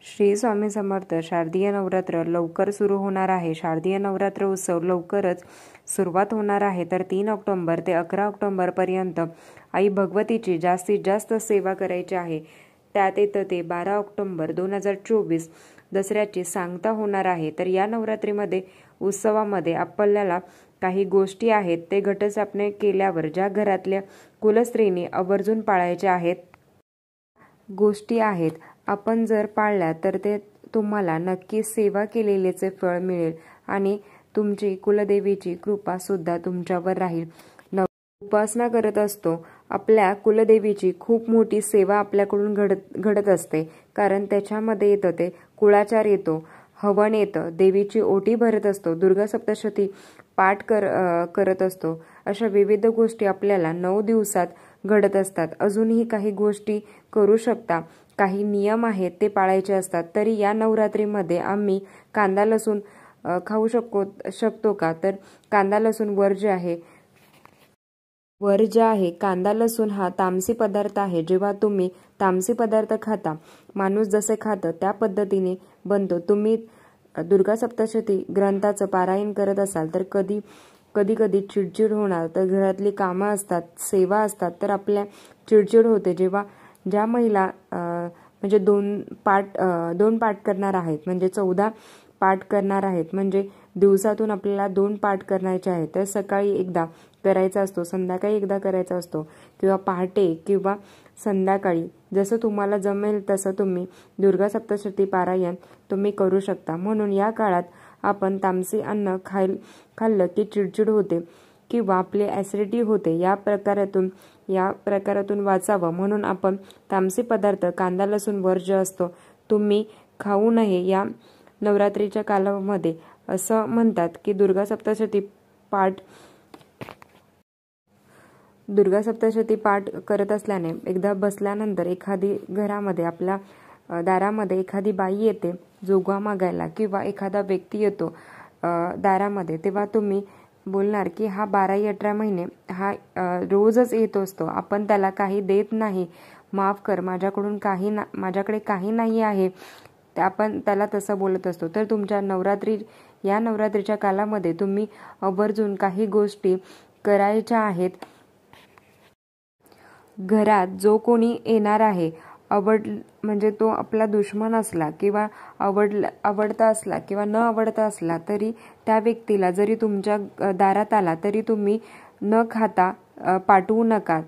श्री स्वामी समर्थ. शारदीय नवरात्र लवकर सुरू होणार आहे. शारदीय नवरात्र उत्सव लवकरच सुरुवात होणार आहे. तर 3 ऑक्टोबर ते 11 ऑक्टोबरपर्यंत आई भगवतीची जास्तीत जास्त सेवा करायची आहे. त्यात येतं ते 12 ऑक्टोबर 2024 दसऱ्याची सांगता होणार आहे. तर या नवरात्रीमध्ये उत्सवामध्ये आपल्याला काही गोष्टी आहेत ते घटस्थापना केल्यावर ज्या घरातल्या कुलस्त्रीनी आवर्जून पाळायच्या आहेत गोष्टी आहेत, आपण जर पाळल्या तर ते तुम्हाला नक्कीच सेवा केलेल्याचे फळ मिळेल आणि तुमची कुलदेवीची कृपा सुद्धा तुमच्यावर राहील. उपासना करत असतो आपल्या कुलदेवीची खूप मोठी सेवा आपल्याकडून घडत असते. कारण त्याच्यामध्ये येतं ते कुळाचार येतो, हवन येतं, देवीची ओटी भरत असतो, दुर्गा सप्तशती पाठ करत असतो. अशा विविध गोष्टी आपल्याला 9 दिवसात घडत असतात. अजूनही काही गोष्टी करू शकता, काही नियम आहेत ते पाळायचे असतात. तरी या नवरात्रीमध्ये आम्ही कांदा लसूण खाऊ शकतो का? तर कांदा लसूण वर्ज्य आहे. कांदा लसूण हा तामसी पदार्थ आहे. जेव्हा तुम्ही तामसी पदार्थ खाता, माणूस जसे खातं त्या पद्धतीने बनतो. तुम्ही दुर्गा सप्तशती ग्रंथाचं पारायण करत असाल तर कधी चिडचिड होणार. तर घरातली कामं असतात, सेवा असतात, तर आपल्या चिडचिड होते. जेव्हा ज्या महिला म्हणजे 2 पाठ करणार आहेत, म्हणजे 14 पाठ करणार आहेत, म्हणजे दिवसातून आपल्याला 2 पाठ करायचे आहेत. तर सकाळी एकदा करायचा असतो, संध्याकाळी एकदा करायचा असतो, किंवा पहाटे किंवा संध्याकाळी जसं तुम्हाला जमेल तसं तुम्ही दुर्गा सप्तशती पारायण तुम्ही करू शकता. म्हणून या काळात आपण तामसी अन्न खाल्लं की चिडचिड होते किंवा आपली ॲसिडिटी होते. या प्रकारातून वाचावं म्हणून आपण तामसी पदार्थ कांदा लसूण वर्ज्य असतो, तुम्ही खाऊ नये. या नवरात्रीच्या कालामध्ये असं म्हणतात की दुर्गा सप्तशती पाठ करत असल्याने एकदा बसल्यानंतर एखादी घरामध्ये आपल्या दारामध्ये एखादी बाई येते जोगवा मागायला किंवा एखादा व्यक्ती येतो दारामध्ये, तेव्हा तुम्ही बोलणार की हा 12-18 महिने हा रोजच येत असतो, आपण त्याला काही देत नाही, माफ कर, माझ्याकडे काही नाही आहे, आपण त्याला तसं बोलत असतो. तर तुमच्या या नवरात्रीच्या कालामध्ये तुम्ही आवर्जून काही गोष्टी करायच्या आहेत. घरात जो कोणी येणार आहे, म्हणजे तो आपला दुश्मन असला किंवा आवडता असला किंवा न आवडता असला, तरी त्या व्यक्तीला जरी तुमच्या दारात आला तरी तुम्ही न खाता पाठवू नका.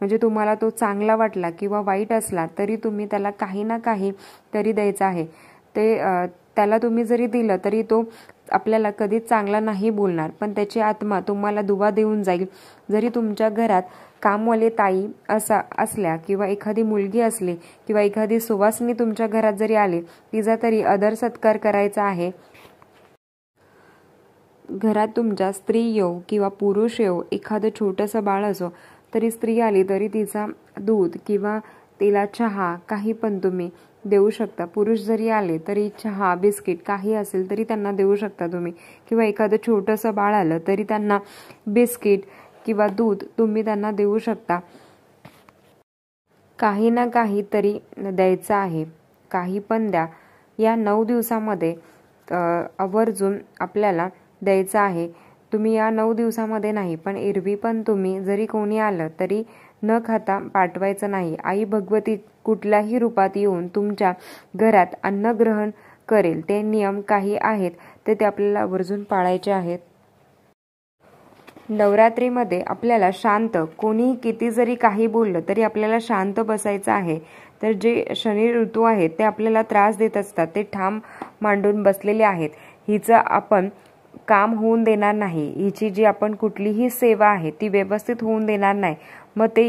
म्हणजे तुम्हाला तो चांगला वाटला किंवा वाईट असला तरी तुम्ही त्याला काही ना काही तरी द्यायचं आहे. त्याला तुम्ही जरी दिलं तरी तो आपल्याला कधीच चांगला नाही बोलणार, पण त्याची आत्मा तुम्हाला दुवा देऊन जाईल. जरी तुमच्या घरात कामवाले ताई असल्या किंवा एखादी मुलगी असली किंवा एखादी सुवासिनी तुमच्या घरात जरी आली, तिचा तरी आदर सत्कार करायचा आहे. घरात तुमच्या स्त्री येऊ किंवा पुरुष येऊ, एखादं छोटंसं बाळ असो, तरी स्त्री आली तरी तिचा दूध किंवा तिला चहा काही पण तुम्ही देऊ शकता. पुरुष जरी आले तरी चहा, बिस्किट काही असेल तरी त्यांना देऊ शकता तुम्ही, किंवा एखादं छोटंसं बाळ आलं तरी त्यांना बिस्किट किंवा दूध तुम्ही त्यांना देऊ शकता. काही ना काही तरी द्यायचं आहे, काही पण द्या. या 9 दिवसामध्ये आवर्जून आपल्याला द्यायचं आहे. तुम्ही या 9 दिवसामध्ये नाही, पण एरवी पण तुम्ही जरी कोणी आलं तरी न खाता पाठवायचं नाही. आई भगवती कुठल्याही रूपात येऊन तुमच्या घरात अन्न ग्रहण करेल. ते नियम काही आहेत ते आपल्याला आवर्जून पाळायचे आहेत. नवरात्रीमध्ये आपल्याला शांत, कोणीही किती जरी काही बोललं तरी आपल्याला शांत बसायचं आहे. तर जे शनी ऋतू आहेत ते आपल्याला त्रास देत असतात, ते ठाम मांडून बसलेले आहेत. हिचं आपण काम होऊन देणार नाही, हिची जी आपण कुठलीही सेवा आहे ती व्यवस्थित होऊन देणार नाही. मग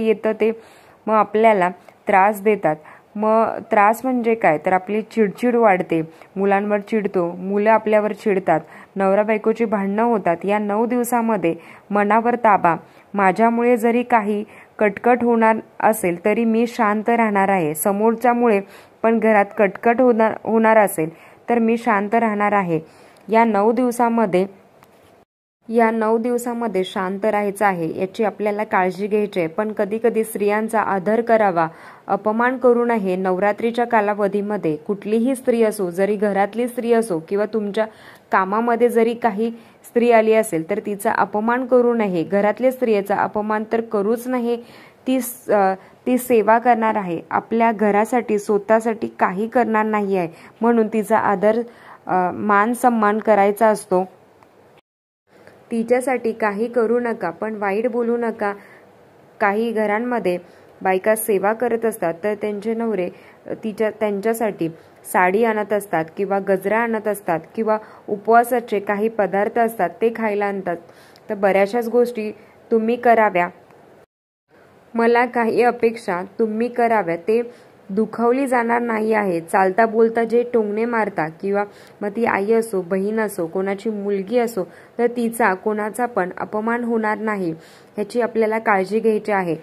मग आपल्याला त्रास देतात. मग त्रास म्हणजे काय, तर आपली चिडचिड वाढते, मुलांवर चिडतो, मुलं आपल्यावर चिडतात, नवरा बायकोची भांडणं होतात. या 9 दिवसामध्ये मनावर ताबा. माझ्यामुळे जरी काही कटकट होणार असेल तरी मी शांत राहणार आहे. समोरच्यामुळे पण घरात कटकट होणार असेल तर मी शांत राहणार आहे. या 9 दिवसामध्ये या 9 दिवसामध्ये शांत राहायचं आहे, याची आपल्याला काळजी घ्यायची आहे. पण कधी कधी स्त्रियांचा आदर करावा, अपमान करू नये. नवरात्रीच्या कालावधीमध्ये कुठलीही स्त्री असो, जरी घरातली स्त्री असो किंवा तुमच्या कामामध्ये जरी काही स्त्री आली असेल तर तिचा अपमान करू नये. घरातल्या स्त्रियेचा अपमान तर करूच नये. ती सेवा करणार आहे, आपल्या घरासाठी स्वतःसाठी काही करणार नाही आहे, म्हणून तिचा आदर मान सन्मान करायचा असतो. तिच्यासाठी काही करू नका, पण वाईट बोलू नका. काही घरांमध्ये बायका सेवा करत असतात तर त्यांचे नवरे त्यांच्यासाठी साडी आणत असतात किंवा गजरा आणत असतात किंवा उपवासाचे काही पदार्थ असतात ते खायला आणतात. तर बऱ्याचशाच गोष्टी तुम्ही कराव्या. मला काही अपेक्षा तुम्ही कराव्या, ते दुखावली जाणार नाही आहे. चालता बोलता जे टोमणे मारता किंवा मग ती आई असो, बहीण असो, कोणाची मुलगी असो, तर तिचा कोणाचा पण अपमान होणार नाही, ह्याची आपल्याला काळजी घ्यायची आहे.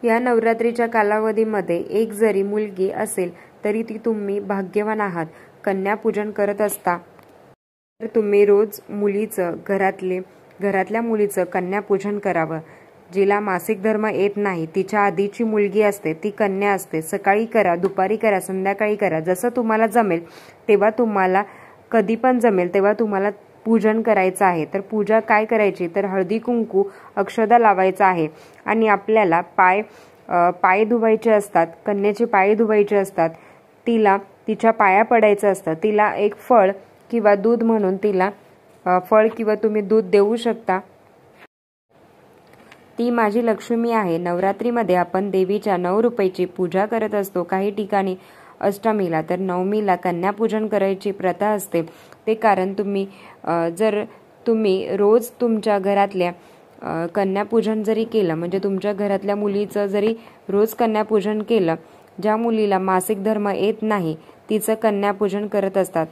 या नवरात्रीच्या कालावधीमध्ये एक जरी मुलगी असेल तरी ती तुम्ही भाग्यवान आहात. कन्यापूजन करत असता तर तुम्ही रोज घरातल्या मुलीचं कन्यापूजन करावं. जिला मासिक धर्म येत नाही, तिच्या आधीची मुलगी असते, ती कन्या असते. सकाळी करा, दुपारी करा, संध्याकाळी करा, जसं तुम्हाला जमेल तेव्हा, तुम्हाला कधी पण जमेल तेव्हा तुम्हाला पूजन करायचं आहे. तर पूजा काय करायची, तर हळदी कुंकू अक्षदा लावायचा आहे आणि आपल्याला पाय धुवायचे असतात. कन्याचे पाय धुवायचे असतात. तिच्या पाया पडायचं असतं. तिला एक फळ किंवा दूध म्हणून तिला फळ किंवा तुम्ही दूध देऊ शकता. ती माझी लक्ष्मी आहे. नवरात्रीमध्ये आपण देवीच्या 9 रुपयाची पूजा करत असतो. काही ठिकाणी अष्टमीला तर नवमीला कन्यापूजन करायची प्रथा असते. ते कारण जर तुम्ही रोज तुमच्या घरातल्या कन्यापूजन जरी केलं, म्हणजे तुमच्या घरातल्या मुलीचं जरी रोज कन्यापूजन केलं, ज्या मुलीला मासिक धर्म येत नाही तिचं कन्यापूजन करत असतात.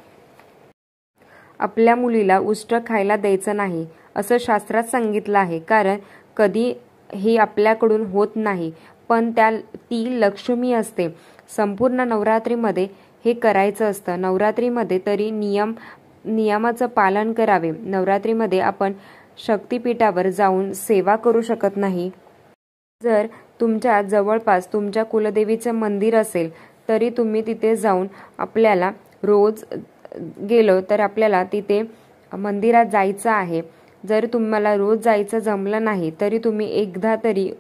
आपल्या मुलीला उष्ट खायला द्यायचं नाही असं शास्त्रात सांगितलं आहे, कारण कधी हे आपल्याकडून होत नाही, पण ती लक्ष्मी असते. संपूर्ण नवरात्रीमध्ये हे करायचं असतं. नवरात्रीमध्ये तरी नियमाचं पालन करावे. नवरात्रीमध्ये आपण शक्तिपीठावर जाऊन सेवा करू शकत नाही. जर तुमच्या जवळपास तुमच्या कुलदेवीचं मंदिर असेल तरी तुम्ही तिथे जाऊन आपल्याला रोज गेलो तर आपल्याला तिथे मंदिरात जायचं आहे. जर तुम्हाला रोज जायचं जमलं नाही तरी तुम्ही एकदा तरी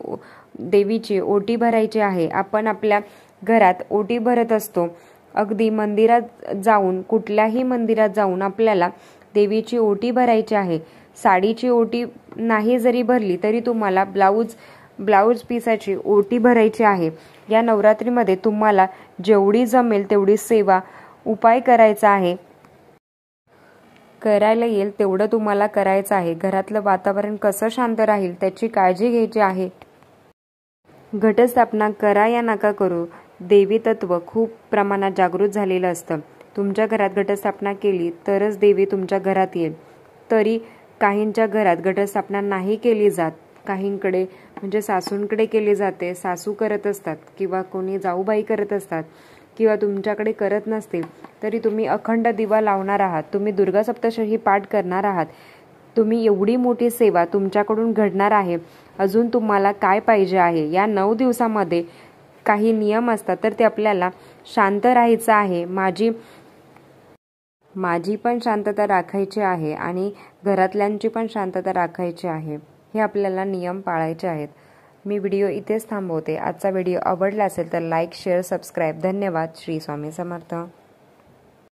देवीची ओटी भरायची आहे. आपण आपल्या घरात ओटी भरत असतो. अगदी मंदिरात जाऊन, कुठल्याही मंदिरात जाऊन आपल्याला देवीची ओटी भरायची आहे. साडीची ओटी नाही जरी भरली तरी तुम्हाला ब्लाऊज पीसाची ओटी भरायची आहे. या नवरात्रीमध्ये तुम्हाला जेवढी जमेल तेवढी सेवा उपाय करायचा आहे. करायला येईल तेवढं तुम्हाला करायचं आहे. घरातलं वातावरण कसं शांत राहील त्याची काळजी घ्यायची आहे. घटस्थापना करा या नका करू, देवी तत्व खूप प्रमाणात जागृत झालेलं असतं. तुमच्या घरात घटस्थापना केली तरच देवी तुमच्या घरात येईल. तरी काहींच्या घरात घटस्थापना नाही केली जात. काहींकडे म्हणजे सासूंकडे केली जाते, सासू करत असतात किंवा कोणी जाऊबाई करत असतात किंवा तुमच्याकडे करत नसतील तरी तुम्ही अखंड दिवा लावणार आहात. तुम्ही दुर्गा सप्तशती पाठ करणार आहात. तुम्ही एवढी मोठी सेवा तुमच्याकडून घडणार आहे. अजून तुम्हाला काय पाहिजे आहे. या 9 दिवसामध्ये काही नियम असतात तर ते आपल्याला शांत राहायचं आहे. माझी पण शांतता राखायची आहे आणि घरातल्यांची पण शांतता राखायची आहे. हे आपल्याला नियम पाळायचे आहेत. मी व्हिडिओ इथेच थांबवते. आजचा व्हिडिओ आवडला असेल तर लाईक, शेअर, सबस्क्राईब. धन्यवाद. श्री स्वामी समर्थ.